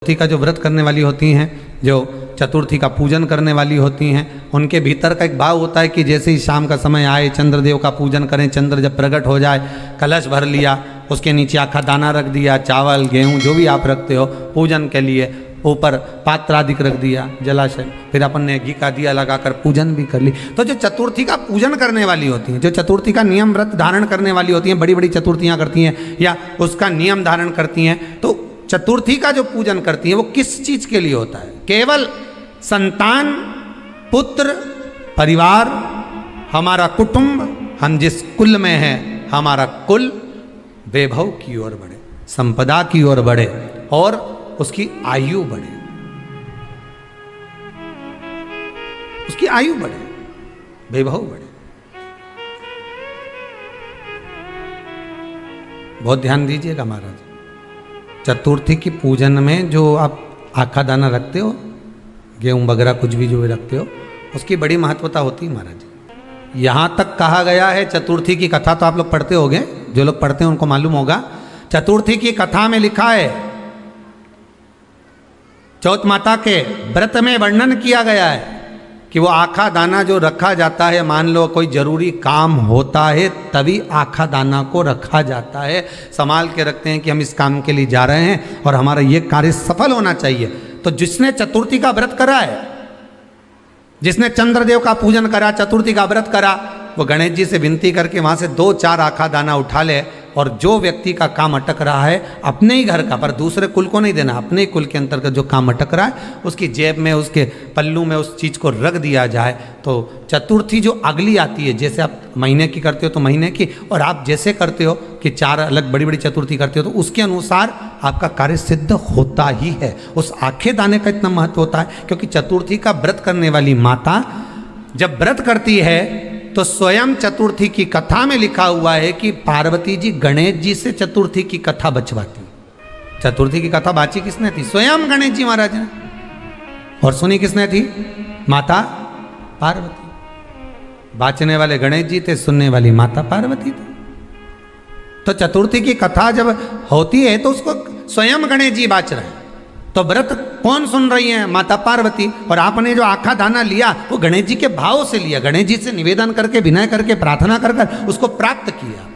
चतुर्थी का जो व्रत करने वाली होती हैं, जो चतुर्थी का पूजन करने वाली होती हैं, उनके भीतर का एक भाव होता है कि जैसे ही शाम का समय आए चंद्रदेव का पूजन करें। चंद्र जब प्रकट हो जाए, कलश भर लिया, उसके नीचे आखा दाना रख दिया, चावल गेहूँ जो भी आप रखते हो पूजन के लिए, ऊपर पात्र आदि रख दिया जलाशय, फिर अपन ने घी का दिया लगाकर पूजन भी कर ली। तो जो चतुर्थी का पूजन करने वाली होती हैं, जो चतुर्थी का नियम व्रत धारण करने वाली होती हैं, बड़ी बड़ी चतुर्थियाँ करती हैं या उसका नियम धारण करती हैं, तो चतुर्थी का जो पूजन करती है वो किस चीज के लिए होता है? केवल संतान, पुत्र, परिवार, हमारा कुटुंब, हम जिस कुल में हैं, हमारा कुल वैभव की ओर बढ़े, संपदा की ओर बढ़े और उसकी आयु बढ़े, उसकी आयु बढ़े, वैभव बढ़े। बहुत ध्यान दीजिएगा महाराज, चतुर्थी की पूजन में जो आप आखा दाना रखते हो, गेहूँ वगैरह कुछ भी जो भी रखते हो, उसकी बड़ी महत्वता होती है महाराज। यहाँ तक कहा गया है, चतुर्थी की कथा तो आप लोग पढ़ते होंगे, जो लोग पढ़ते हैं उनको मालूम होगा। चतुर्थी की कथा में लिखा है, चौथ माता के व्रत में वर्णन किया गया है कि वो आखा दाना जो रखा जाता है, मान लो कोई जरूरी काम होता है तभी आखा दाना को रखा जाता है, संभाल के रखते हैं कि हम इस काम के लिए जा रहे हैं और हमारा ये कार्य सफल होना चाहिए। तो जिसने चतुर्थी का व्रत करा है, जिसने चंद्रदेव का पूजन करा, चतुर्थी का व्रत करा, वो गणेश जी से विनती करके वहां से 2-4 आखा दाना उठा ले, और जो व्यक्ति का काम अटक रहा है अपने ही घर का, पर दूसरे कुल को नहीं देना, अपने ही कुल के अंतर्गत जो काम अटक रहा है उसकी जेब में, उसके पल्लू में उस चीज़ को रख दिया जाए। तो चतुर्थी जो अगली आती है, जैसे आप महीने की करते हो तो महीने की, और आप जैसे करते हो कि 4 अलग बड़ी बड़ी चतुर्थी करते हो, तो उसके अनुसार आपका कार्य सिद्ध होता ही है। उस आखे दाने का इतना महत्व होता है क्योंकि चतुर्थी का व्रत करने वाली माता जब व्रत करती है तो स्वयं चतुर्थी की कथा में लिखा हुआ है कि पार्वती जी गणेश जी से चतुर्थी की कथा बचवाती। चतुर्थी की कथा बाची किसने थी? स्वयं गणेश जी महाराज ने। और सुनी किसने थी? माता पार्वती। बाचने वाले गणेश जी थे, सुनने वाली माता पार्वती थी। तो चतुर्थी की कथा जब होती है तो उसको स्वयं गणेश जी बाच रहे हैं, तो व्रत कौन सुन रही है? माता पार्वती। और आपने जो आखा दाना लिया वो गणेश जी के भाव से लिया, गणेश जी से निवेदन करके, विनय करके, प्रार्थना कर उसको प्राप्त किया।